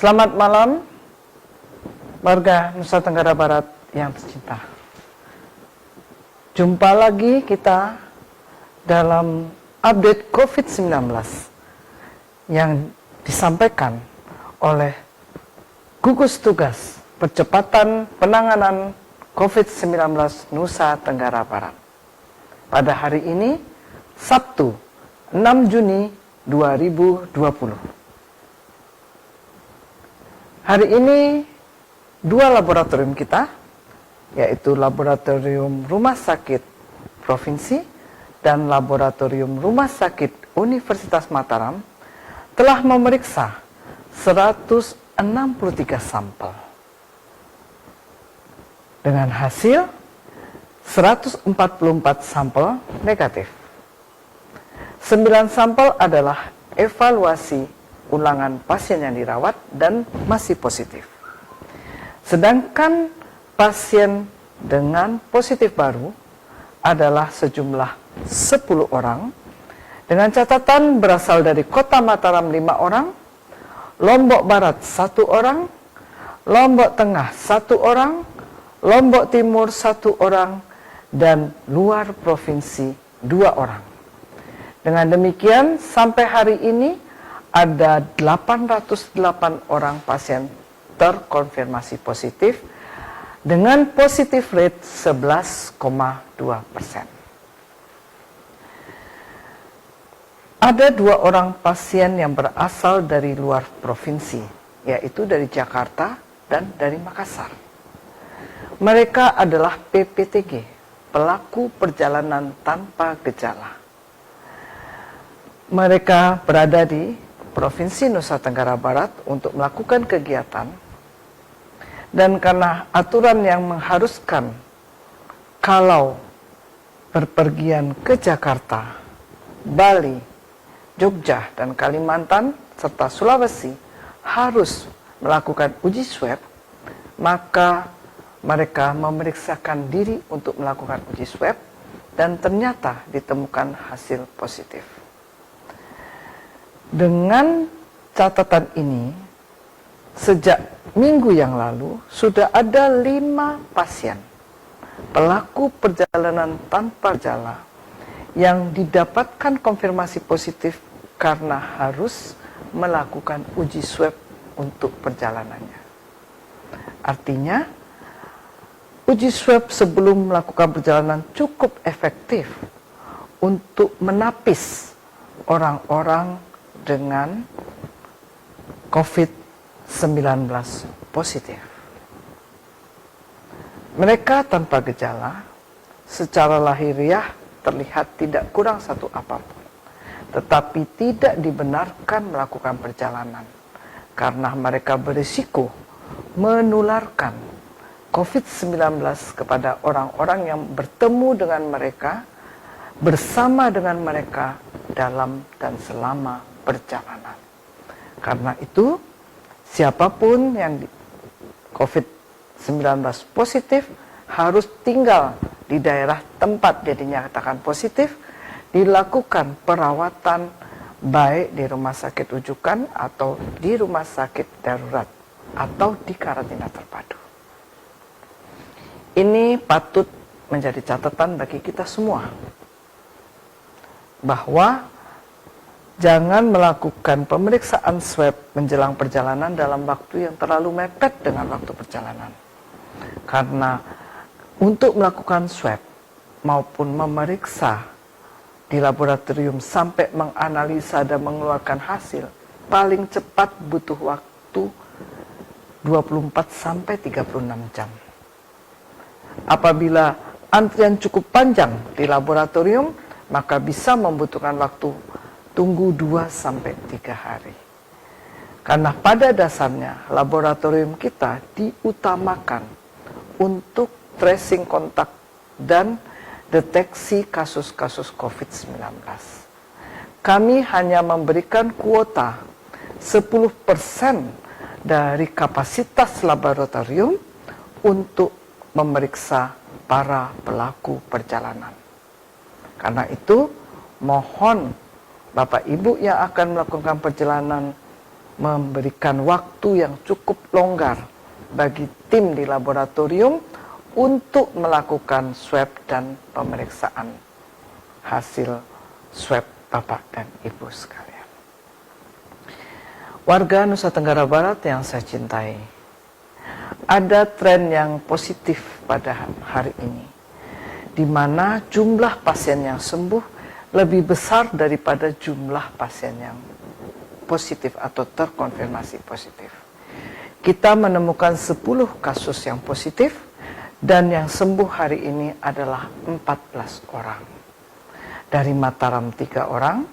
Selamat malam, warga Nusa Tenggara Barat yang tercinta. Jumpa lagi kita dalam update COVID-19 yang disampaikan oleh Gugus Tugas Percepatan Penanganan COVID-19 Nusa Tenggara Barat. Pada hari ini, Sabtu, 6 Juni 2020. Hari ini, dua laboratorium kita, yaitu Laboratorium Rumah Sakit Provinsi dan Laboratorium Rumah Sakit Universitas Mataram, telah memeriksa 163 sampel. Dengan hasil 144 sampel negatif. 9 sampel adalah evaluasi ulangan pasien yang dirawat dan masih positif. Sedangkan pasien dengan positif baru adalah sejumlah 10 orang, dengan catatan berasal dari Kota Mataram 5 orang, Lombok Barat 1 orang, Lombok Tengah 1 orang, Lombok Timur 1 orang, dan luar provinsi 2 orang. Dengan demikian, sampai hari ini ada 808 orang pasien terkonfirmasi positif dengan positif rate 11,2%. Ada 2 orang pasien yang berasal dari luar provinsi, yaitu dari Jakarta dan dari Makassar. Mereka adalah PPTG, pelaku perjalanan tanpa gejala. Mereka berada di Provinsi Nusa Tenggara Barat untuk melakukan kegiatan, dan karena aturan yang mengharuskan kalau berpergian ke Jakarta, Bali, Jogja, dan Kalimantan, serta Sulawesi harus melakukan uji swab, maka mereka memeriksakan diri untuk melakukan uji swab dan ternyata ditemukan hasil positif. Dengan catatan ini, sejak minggu yang lalu sudah ada 5 pasien pelaku perjalanan tanpa gejala yang didapatkan konfirmasi positif karena harus melakukan uji swab untuk perjalanannya. Artinya, uji swab sebelum melakukan perjalanan cukup efektif untuk menapis orang-orang dengan COVID-19 positif. Mereka tanpa gejala, secara lahiriah terlihat tidak kurang satu apapun, tetapi tidak dibenarkan melakukan perjalanan karena mereka berisiko menularkan COVID-19 kepada orang-orang yang bertemu dengan mereka, bersama dengan mereka dalam dan selama perjalanan. Karena itu, siapapun yang COVID-19 positif harus tinggal di daerah tempat dia dinyatakan positif, dilakukan perawatan baik di rumah sakit rujukan atau di rumah sakit darurat atau di karantina terpadu. Ini patut menjadi catatan bagi kita semua bahwa jangan melakukan pemeriksaan swab menjelang perjalanan dalam waktu yang terlalu mepet dengan waktu perjalanan. Karena untuk melakukan swab maupun memeriksa di laboratorium sampai menganalisa dan mengeluarkan hasil, paling cepat butuh waktu 24 sampai 36 jam. Apabila antrian cukup panjang di laboratorium, maka bisa membutuhkan waktu tunggu 2-3 hari. Karena pada dasarnya laboratorium kita diutamakan untuk tracing kontak dan deteksi kasus-kasus COVID-19. Kami hanya memberikan kuota 10% dari kapasitas laboratorium untuk memeriksa para pelaku perjalanan. Karena itu, mohon Bapak Ibu yang akan melakukan perjalanan memberikan waktu yang cukup longgar bagi tim di laboratorium untuk melakukan swab dan pemeriksaan hasil swab Bapak dan Ibu sekalian. Warga Nusa Tenggara Barat yang saya cintai, ada tren yang positif pada hari ini, di mana jumlah pasien yang sembuh lebih besar daripada jumlah pasien yang positif atau terkonfirmasi positif. Kita menemukan 10 kasus yang positif dan yang sembuh hari ini adalah 14 orang. Dari Mataram 3 orang,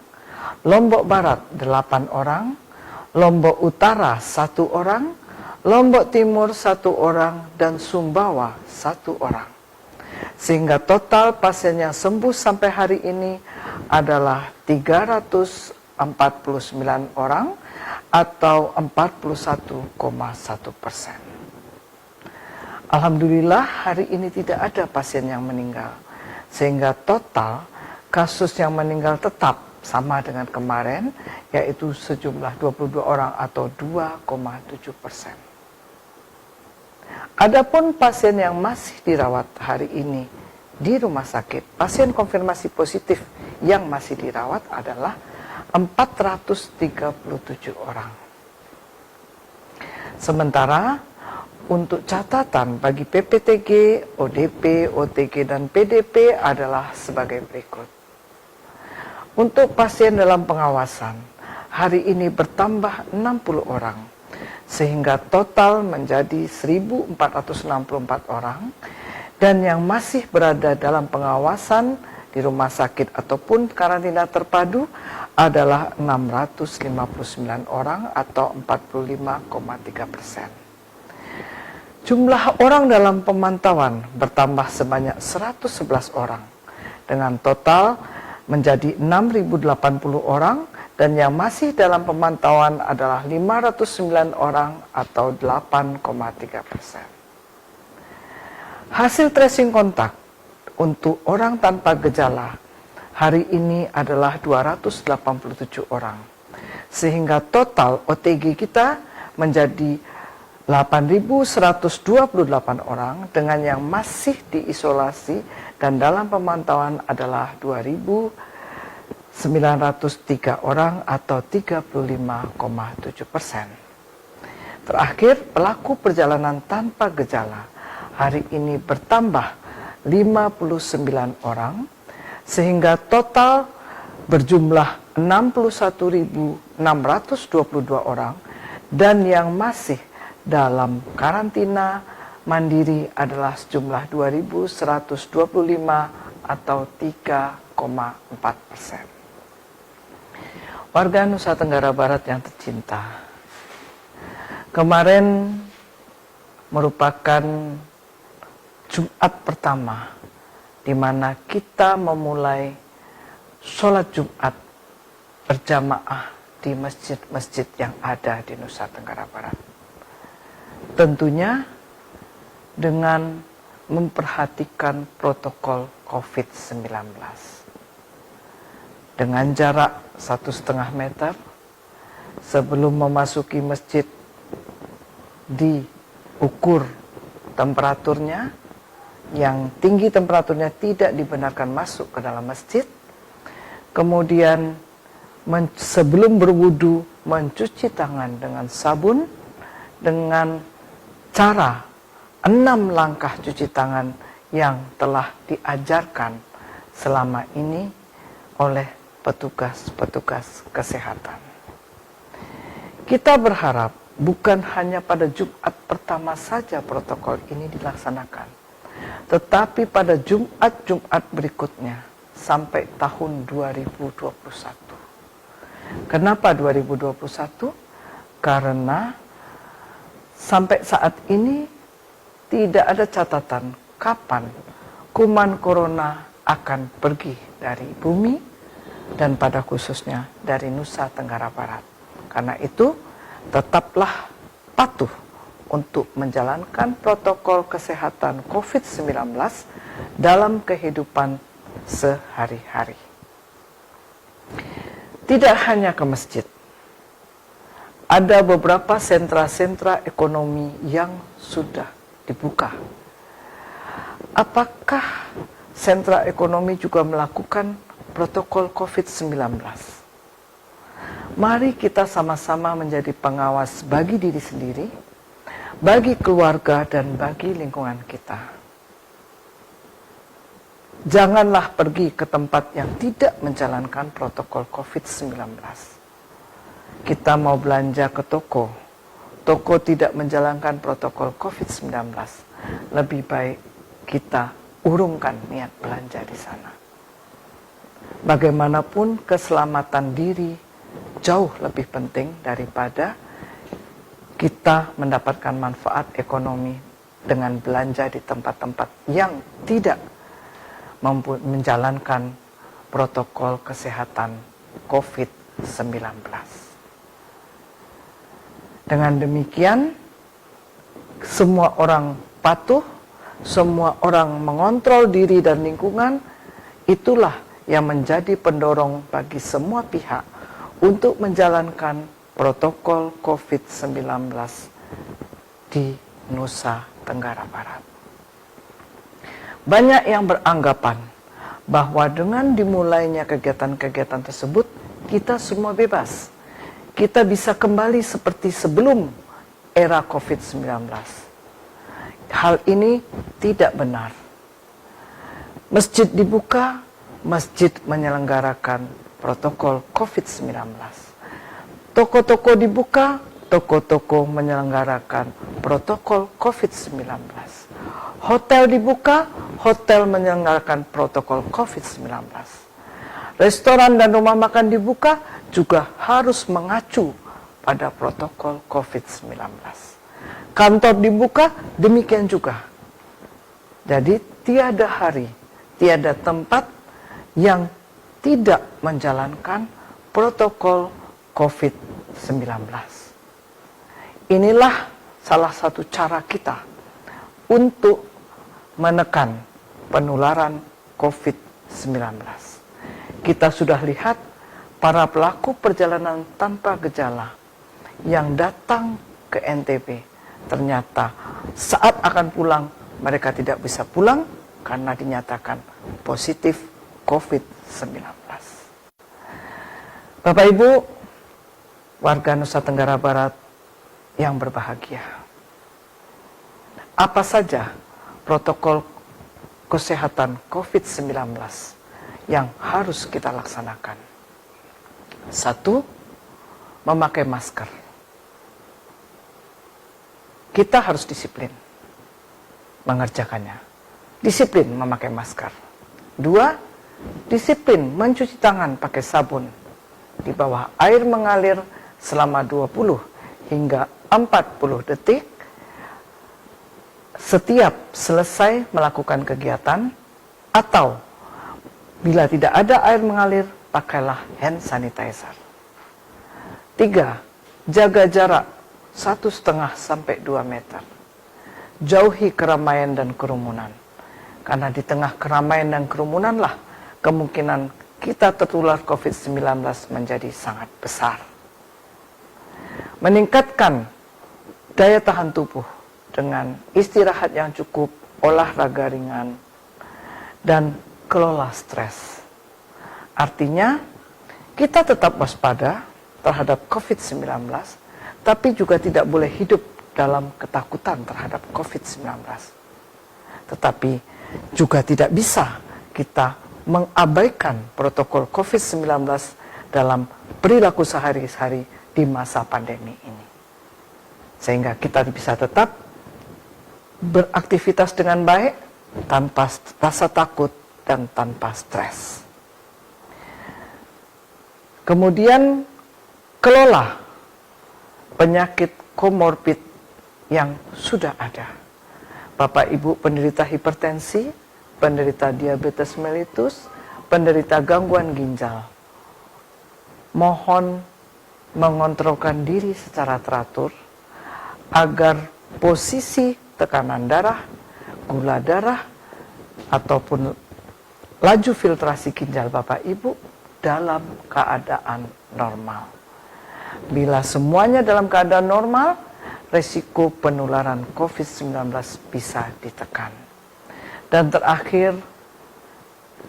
Lombok Barat 8 orang, Lombok Utara 1 orang, Lombok Timur 1 orang, dan Sumbawa 1 orang. Sehingga total pasien yang sembuh sampai hari ini adalah 349 orang atau 41,1%. Alhamdulillah hari ini tidak ada pasien yang meninggal, sehingga total kasus yang meninggal tetap sama dengan kemarin, yaitu sejumlah 22 orang atau 2,7%. Adapun pasien yang masih dirawat hari ini di rumah sakit, pasien konfirmasi positif yang masih dirawat adalah 437 orang. Sementara untuk catatan bagi PPTG, ODP, OTG, dan PDP adalah sebagai berikut. Untuk pasien dalam pengawasan, hari ini bertambah 60 orang, sehingga total menjadi 1.464 orang, dan yang masih berada dalam pengawasan di rumah sakit ataupun karantina terpadu adalah 659 orang atau 45,3%. Jumlah orang dalam pemantauan bertambah sebanyak 111 orang, dengan total menjadi 6.080 orang, dan yang masih dalam pemantauan adalah 509 orang atau 8,3%. Hasil tracing kontak untuk orang tanpa gejala hari ini adalah 287 orang, sehingga total OTG kita menjadi 8.128 orang, dengan yang masih diisolasi dan dalam pemantauan adalah 2.903 orang atau 35,7%. Terakhir, pelaku perjalanan tanpa gejala hari ini bertambah 59 orang, sehingga total berjumlah 61.622 orang, dan yang masih dalam karantina mandiri adalah sejumlah 2.125 atau 3,4%. Warga Nusa Tenggara Barat yang tercinta, kemarin merupakan Jumat pertama di mana kita memulai sholat Jumat berjamaah di masjid-masjid yang ada di Nusa Tenggara Barat. Tentunya dengan memperhatikan protokol COVID-19. Dengan jarak 1,5 meter, sebelum memasuki masjid diukur temperaturnya, yang tinggi temperaturnya tidak dibenarkan masuk ke dalam masjid. Kemudian sebelum berwudu mencuci tangan dengan sabun dengan cara 6 langkah cuci tangan yang telah diajarkan selama ini oleh petugas-petugas kesehatan. Kita berharap bukan hanya pada Jumat pertama saja protokol ini dilaksanakan, tetapi pada Jumat-Jumat berikutnya sampai tahun 2021. Kenapa 2021? Karena sampai saat ini tidak ada catatan kapan kuman corona akan pergi dari bumi dan pada khususnya dari Nusa Tenggara Barat. Karena itu tetaplah patuh untuk menjalankan protokol kesehatan COVID-19 dalam kehidupan sehari-hari. Tidak hanya ke masjid, ada beberapa sentra-sentra ekonomi yang sudah dibuka. Apakah sentra ekonomi juga melakukan protokol COVID-19? Mari kita sama-sama menjadi pengawas bagi diri sendiri, bagi keluarga, dan bagi lingkungan kita. Janganlah pergi ke tempat yang tidak menjalankan protokol COVID-19. Kita mau belanja ke toko, toko tidak menjalankan protokol COVID-19. Lebih baik kita urungkan niat belanja di sana. Bagaimanapun keselamatan diri jauh lebih penting daripada kita mendapatkan manfaat ekonomi dengan belanja di tempat-tempat yang tidak menjalankan protokol kesehatan COVID-19. Dengan demikian, semua orang patuh, semua orang mengontrol diri dan lingkungan, itulah yang menjadi pendorong bagi semua pihak untuk menjalankan protokol COVID-19 di Nusa Tenggara Barat. Banyak yang beranggapan bahwa dengan dimulainya kegiatan-kegiatan tersebut, kita semua bebas. Kita bisa kembali seperti sebelum era COVID-19. Hal ini tidak benar. Masjid dibuka, masjid menyelenggarakan protokol COVID-19. Toko-toko dibuka, toko-toko menyelenggarakan protokol COVID-19. Hotel dibuka, hotel menyelenggarakan protokol COVID-19. Restoran dan rumah makan dibuka juga harus mengacu pada protokol COVID-19. Kantor dibuka, demikian juga. Jadi tiada hari, tiada tempat yang tidak menjalankan protokol COVID-19. Inilah salah satu cara kita untuk menekan penularan COVID-19. Kita sudah lihat para pelaku perjalanan tanpa gejala yang datang ke NTB, ternyata saat akan pulang, mereka tidak bisa pulang karena dinyatakan positif COVID-19. Bapak Ibu, warga Nusa Tenggara Barat yang berbahagia, apa saja protokol kesehatan COVID-19 yang harus kita laksanakan? 1. Memakai masker. Kita harus disiplin mengerjakannya. Disiplin memakai masker. 2. Disiplin mencuci tangan pakai sabun di bawah air mengalir selama 20 hingga 40 detik setiap selesai melakukan kegiatan, atau bila tidak ada air mengalir, pakailah hand sanitizer. 3. Jaga jarak 1,5 sampai 2 meter. Jauhi keramaian dan kerumunan. Karena di tengah keramaian dan kerumunanlah kemungkinan kita tertular COVID-19 menjadi sangat besar. Meningkatkan daya tahan tubuh dengan istirahat yang cukup, olahraga ringan, dan kelola stres. Artinya, kita tetap waspada terhadap COVID-19, tapi juga tidak boleh hidup dalam ketakutan terhadap COVID-19. Tetapi juga tidak bisa kita mengabaikan protokol COVID-19 dalam perilaku sehari-hari di masa pandemi ini. Sehingga kita bisa tetap beraktivitas dengan baik, tanpa rasa takut dan tanpa stres. Kemudian kelola penyakit komorbid yang sudah ada. Bapak Ibu penderita hipertensi, penderita diabetes mellitus, penderita gangguan ginjal, mohon mengontrolkan diri secara teratur agar posisi tekanan darah, gula darah, ataupun laju filtrasi ginjal Bapak Ibu dalam keadaan normal. Bila semuanya dalam keadaan normal, resiko penularan COVID-19 bisa ditekan. Dan terakhir,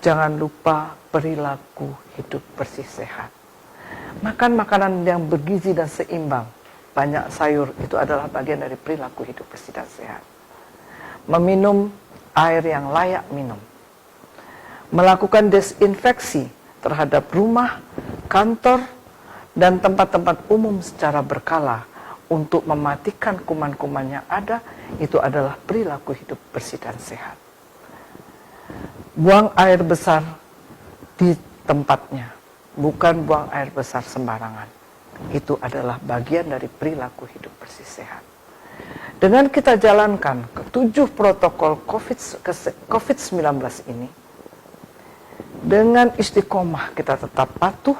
jangan lupa perilaku hidup bersih sehat. Makan makanan yang bergizi dan seimbang, banyak sayur, itu adalah bagian dari perilaku hidup bersih dan sehat. Meminum air yang layak minum. Melakukan desinfeksi terhadap rumah, kantor, dan tempat-tempat umum secara berkala untuk mematikan kuman-kuman yang ada, itu adalah perilaku hidup bersih dan sehat. Buang air besar di tempatnya, bukan buang air besar sembarangan. Itu adalah bagian dari perilaku hidup bersih sehat. Dengan kita jalankan ke-7 protokol COVID-19 ini, dengan istiqomah kita tetap patuh,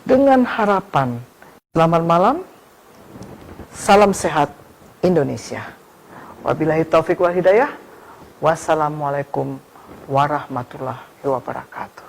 dengan harapan selamat malam, salam sehat Indonesia. Wabillahi taufiq wal hidayah. Wassalamualaikum warahmatullahi wabarakatuh.